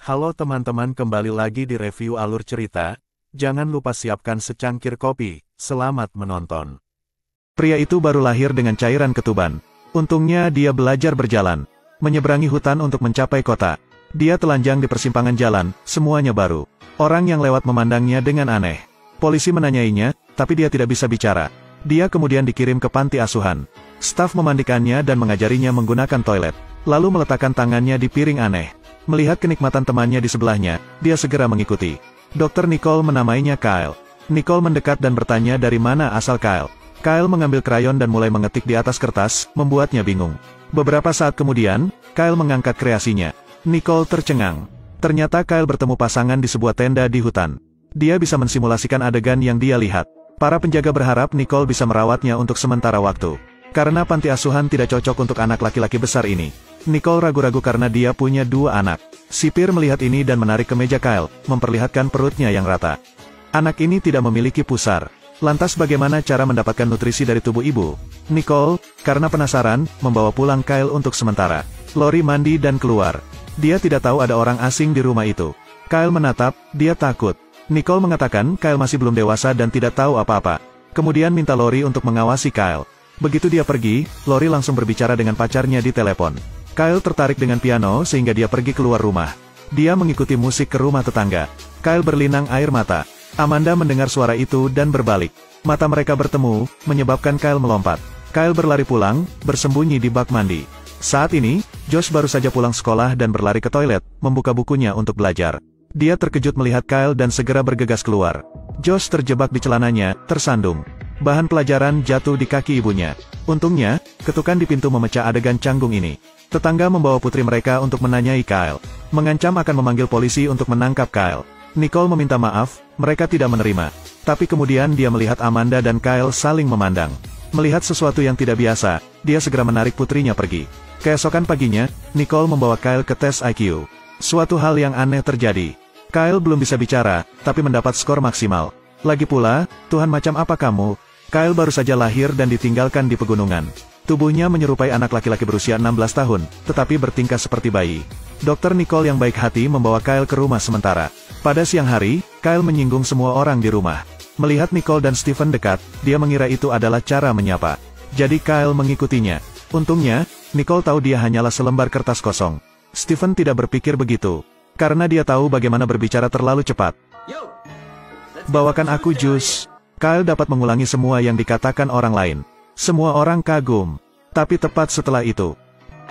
Halo teman-teman, kembali lagi di review alur cerita. Jangan lupa siapkan secangkir kopi. Selamat menonton. Pria itu baru lahir dengan cairan ketuban. Untungnya dia belajar berjalan, menyeberangi hutan untuk mencapai kota. Dia telanjang di persimpangan jalan, semuanya baru. Orang yang lewat memandangnya dengan aneh. Polisi menanyainya, tapi dia tidak bisa bicara. Dia kemudian dikirim ke panti asuhan. Staf memandikannya dan mengajarinya menggunakan toilet, lalu meletakkan tangannya di piring aneh. Melihat kenikmatan temannya di sebelahnya, dia segera mengikuti. Dr. Nicole menamainya Kyle. Nicole mendekat dan bertanya dari mana asal Kyle. Kyle mengambil krayon dan mulai mengetik di atas kertas, membuatnya bingung. Beberapa saat kemudian, Kyle mengangkat kreasinya. Nicole tercengang. Ternyata Kyle bertemu pasangan di sebuah tenda di hutan. Dia bisa mensimulasikan adegan yang dia lihat. Para penjaga berharap Nicole bisa merawatnya untuk sementara waktu. Karena panti asuhan tidak cocok untuk anak laki-laki besar ini. Nicole ragu-ragu karena dia punya 2 anak. Sipir melihat ini dan menarik ke meja Kyle, memperlihatkan perutnya yang rata. Anak ini tidak memiliki pusar. Lantas bagaimana cara mendapatkan nutrisi dari tubuh ibu? Nicole, karena penasaran, membawa pulang Kyle untuk sementara. Lori mandi dan keluar. Dia tidak tahu ada orang asing di rumah itu. Kyle menatap, dia takut. Nicole mengatakan Kyle masih belum dewasa dan tidak tahu apa-apa. Kemudian minta Lori untuk mengawasi Kyle. Begitu dia pergi, Lori langsung berbicara dengan pacarnya di telepon. Kyle tertarik dengan piano sehingga dia pergi keluar rumah. Dia mengikuti musik ke rumah tetangga. Kyle berlinang air mata. Amanda mendengar suara itu dan berbalik. Mata mereka bertemu, menyebabkan Kyle melompat. Kyle berlari pulang, bersembunyi di bak mandi. Saat ini, Josh baru saja pulang sekolah dan berlari ke toilet, membuka bukunya untuk belajar. Dia terkejut melihat Kyle dan segera bergegas keluar. Josh terjebak di celananya, tersandung. Bahan pelajaran jatuh di kaki ibunya. Untungnya, ketukan di pintu memecah adegan canggung ini. Tetangga membawa putri mereka untuk menanyai Kyle. Mengancam akan memanggil polisi untuk menangkap Kyle. Nicole meminta maaf, mereka tidak menerima. Tapi kemudian dia melihat Amanda dan Kyle saling memandang. Melihat sesuatu yang tidak biasa, dia segera menarik putrinya pergi. Keesokan paginya, Nicole membawa Kyle ke tes IQ. Suatu hal yang aneh terjadi. Kyle belum bisa bicara, tapi mendapat skor maksimal. Lagi pula, Tuhan macam apa kamu? Kyle baru saja lahir dan ditinggalkan di pegunungan. Tubuhnya menyerupai anak laki-laki berusia 16 tahun, tetapi bertingkah seperti bayi. Dr. Nicole yang baik hati membawa Kyle ke rumah sementara. Pada siang hari, Kyle menyinggung semua orang di rumah. Melihat Nicole dan Stephen dekat, dia mengira itu adalah cara menyapa. Jadi Kyle mengikutinya. Untungnya, Nicole tahu dia hanyalah selembar kertas kosong. Stephen tidak berpikir begitu, karena dia tahu bagaimana berbicara terlalu cepat. Bawakan aku jus. Kyle dapat mengulangi semua yang dikatakan orang lain. Semua orang kagum. Tapi tepat setelah itu,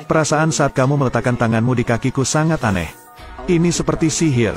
perasaan saat kamu meletakkan tanganmu di kakiku sangat aneh. Ini seperti sihir.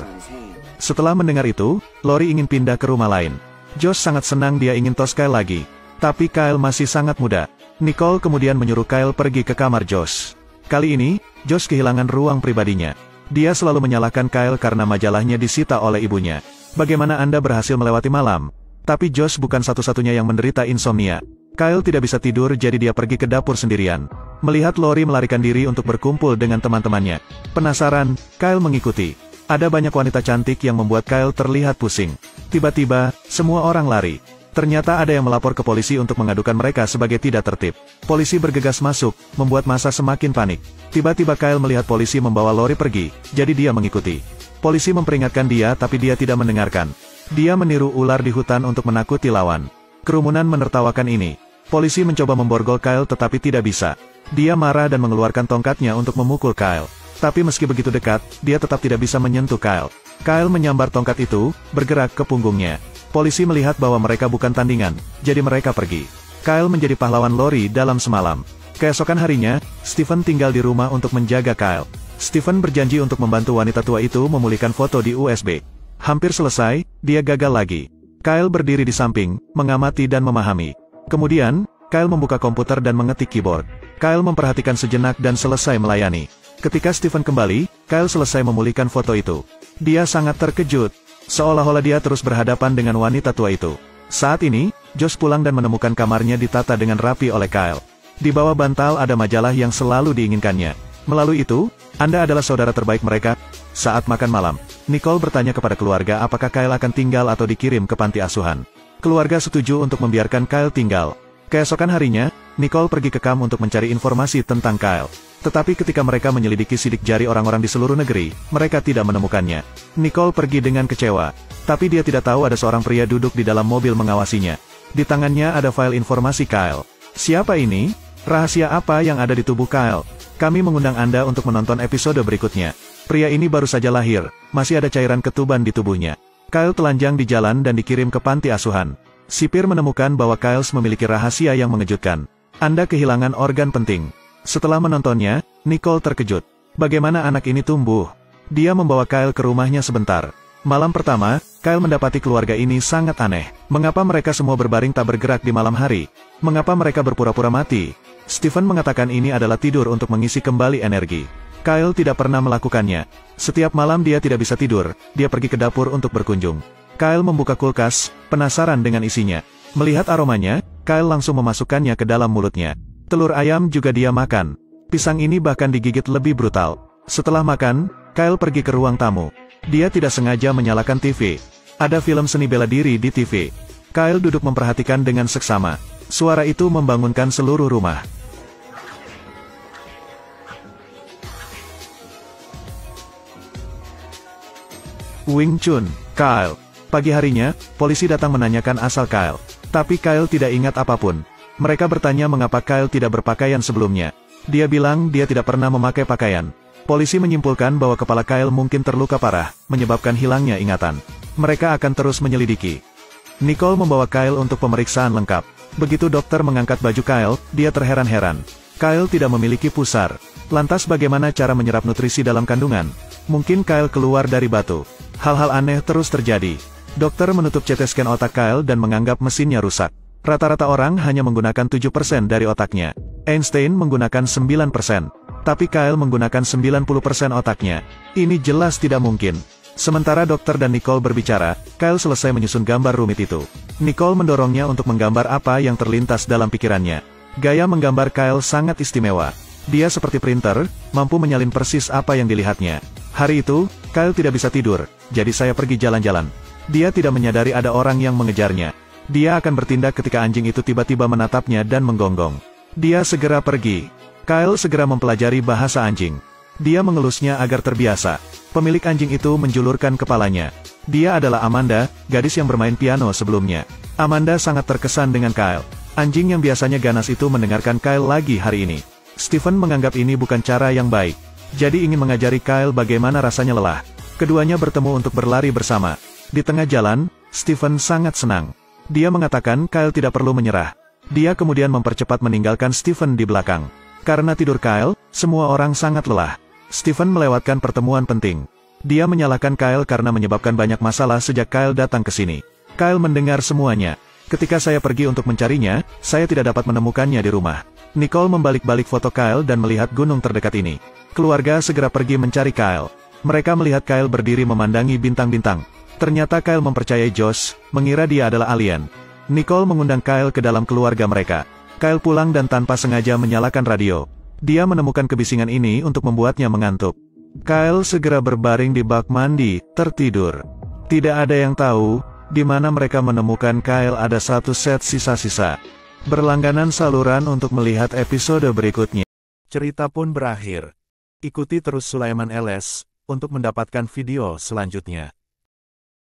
Setelah mendengar itu, Lori ingin pindah ke rumah lain. Josh sangat senang dia ingin tos Kyle lagi. Tapi Kyle masih sangat muda. Nicole kemudian menyuruh Kyle pergi ke kamar Josh. Kali ini, Josh kehilangan ruang pribadinya. Dia selalu menyalahkan Kyle karena majalahnya disita oleh ibunya. Bagaimana Anda berhasil melewati malam? Tapi Josh bukan satu-satunya yang menderita insomnia. Kyle tidak bisa tidur jadi dia pergi ke dapur sendirian. Melihat Lori melarikan diri untuk berkumpul dengan teman-temannya. Penasaran, Kyle mengikuti. Ada banyak wanita cantik yang membuat Kyle terlihat pusing. Tiba-tiba, semua orang lari. Ternyata ada yang melapor ke polisi untuk mengadukan mereka sebagai tidak tertib. Polisi bergegas masuk, membuat massa semakin panik. Tiba-tiba Kyle melihat polisi membawa Lori pergi, jadi dia mengikuti. Polisi memperingatkan dia tapi dia tidak mendengarkan. Dia meniru ular di hutan untuk menakuti lawan. Kerumunan menertawakan ini. Polisi mencoba memborgol Kyle tetapi tidak bisa. Dia marah dan mengeluarkan tongkatnya untuk memukul Kyle. Tapi meski begitu dekat, dia tetap tidak bisa menyentuh Kyle. Kyle menyambar tongkat itu, bergerak ke punggungnya. Polisi melihat bahwa mereka bukan tandingan, jadi mereka pergi. Kyle menjadi pahlawan Lori dalam semalam. Keesokan harinya, Stephen tinggal di rumah untuk menjaga Kyle. Stephen berjanji untuk membantu wanita tua itu memulihkan foto di USB. Hampir selesai, dia gagal lagi. Kyle berdiri di samping, mengamati dan memahami. Kemudian, Kyle membuka komputer dan mengetik keyboard. Kyle memperhatikan sejenak dan selesai melayani. Ketika Stephen kembali, Kyle selesai memulihkan foto itu. Dia sangat terkejut. Seolah-olah dia terus berhadapan dengan wanita tua itu. Saat ini, Josh pulang dan menemukan kamarnya ditata dengan rapi oleh Kyle. Di bawah bantal ada majalah yang selalu diinginkannya. Melalui itu, Anda adalah saudara terbaik mereka. Saat makan malam, Nicole bertanya kepada keluarga apakah Kyle akan tinggal atau dikirim ke panti asuhan. Keluarga setuju untuk membiarkan Kyle tinggal. Keesokan harinya, Nicole pergi ke kamp untuk mencari informasi tentang Kyle. Tetapi ketika mereka menyelidiki sidik jari orang-orang di seluruh negeri, mereka tidak menemukannya. Nicole pergi dengan kecewa. Tapi dia tidak tahu ada seorang pria duduk di dalam mobil mengawasinya. Di tangannya ada file informasi Kyle. Siapa ini? Rahasia apa yang ada di tubuh Kyle? Kami mengundang Anda untuk menonton episode berikutnya. Pria ini baru saja lahir, masih ada cairan ketuban di tubuhnya. Kyle telanjang di jalan dan dikirim ke panti asuhan. Sipir menemukan bahwa Kyle memiliki rahasia yang mengejutkan. Anda kehilangan organ penting. Setelah menontonnya, Nicole terkejut. Bagaimana anak ini tumbuh? Dia membawa Kyle ke rumahnya sebentar. Malam pertama, Kyle mendapati keluarga ini sangat aneh. Mengapa mereka semua berbaring tak bergerak di malam hari? Mengapa mereka berpura-pura mati? Stephen mengatakan ini adalah tidur untuk mengisi kembali energi. Kyle tidak pernah melakukannya. Setiap malam dia tidak bisa tidur, dia pergi ke dapur untuk berkunjung. Kyle membuka kulkas, penasaran dengan isinya. Melihat aromanya, Kyle langsung memasukkannya ke dalam mulutnya. Telur ayam juga dia makan. Pisang ini bahkan digigit lebih brutal. Setelah makan, Kyle pergi ke ruang tamu. Dia tidak sengaja menyalakan TV. Ada film seni bela diri di TV. Kyle duduk memperhatikan dengan seksama. Suara itu membangunkan seluruh rumah. Wing Chun, Kyle. Pagi harinya, polisi datang menanyakan asal Kyle. Tapi Kyle tidak ingat apapun. Mereka bertanya mengapa Kyle tidak berpakaian sebelumnya. Dia bilang dia tidak pernah memakai pakaian. Polisi menyimpulkan bahwa kepala Kyle mungkin terluka parah, menyebabkan hilangnya ingatan. Mereka akan terus menyelidiki. Nicole membawa Kyle untuk pemeriksaan lengkap. Begitu dokter mengangkat baju Kyle, dia terheran-heran. Kyle tidak memiliki pusar. Lantas bagaimana cara menyerap nutrisi dalam kandungan? Mungkin Kyle keluar dari batu. Hal-hal aneh terus terjadi. Dokter menutup CT scan otak Kyle dan menganggap mesinnya rusak. Rata-rata orang hanya menggunakan 7% dari otaknya. Einstein menggunakan 9%. Tapi Kyle menggunakan 90% otaknya. Ini jelas tidak mungkin. Sementara dokter dan Nicole berbicara, Kyle selesai menyusun gambar rumit itu. Nicole mendorongnya untuk menggambar apa yang terlintas dalam pikirannya. Gaya menggambar Kyle sangat istimewa. Dia seperti printer, mampu menyalin persis apa yang dilihatnya. Hari itu, Kyle tidak bisa tidur, jadi saya pergi jalan-jalan. Dia tidak menyadari ada orang yang mengejarnya. Dia akan bertindak ketika anjing itu tiba-tiba menatapnya dan menggonggong. Dia segera pergi. Kyle segera mempelajari bahasa anjing. Dia mengelusnya agar terbiasa. Pemilik anjing itu menjulurkan kepalanya. Dia adalah Amanda, gadis yang bermain piano sebelumnya. Amanda sangat terkesan dengan Kyle. Anjing yang biasanya ganas itu mendengarkan Kyle lagi hari ini. Stephen menganggap ini bukan cara yang baik. Jadi ingin mengajari Kyle bagaimana rasanya lelah. Keduanya bertemu untuk berlari bersama. Di tengah jalan, Stephen sangat senang. Dia mengatakan Kyle tidak perlu menyerah. Dia kemudian mempercepat meninggalkan Stephen di belakang. Karena tidur Kyle, semua orang sangat lelah. Stephen melewatkan pertemuan penting. Dia menyalahkan Kyle karena menyebabkan banyak masalah sejak Kyle datang ke sini. Kyle mendengar semuanya. Ketika saya pergi untuk mencarinya, saya tidak dapat menemukannya di rumah. Nicole membalik-balik foto Kyle dan melihat gunung terdekat ini. Keluarga segera pergi mencari Kyle. Mereka melihat Kyle berdiri memandangi bintang-bintang. Ternyata Kyle mempercayai Josh, mengira dia adalah alien. Nicole mengundang Kyle ke dalam keluarga mereka. Kyle pulang dan tanpa sengaja menyalakan radio. Dia menemukan kebisingan ini untuk membuatnya mengantuk. Kyle segera berbaring di bak mandi, tertidur. Tidak ada yang tahu, di mana mereka menemukan Kyle ada satu set sisa-sisa. Berlangganan saluran untuk melihat episode berikutnya. Cerita pun berakhir. Ikuti terus Sulaiman LS, untuk mendapatkan video selanjutnya.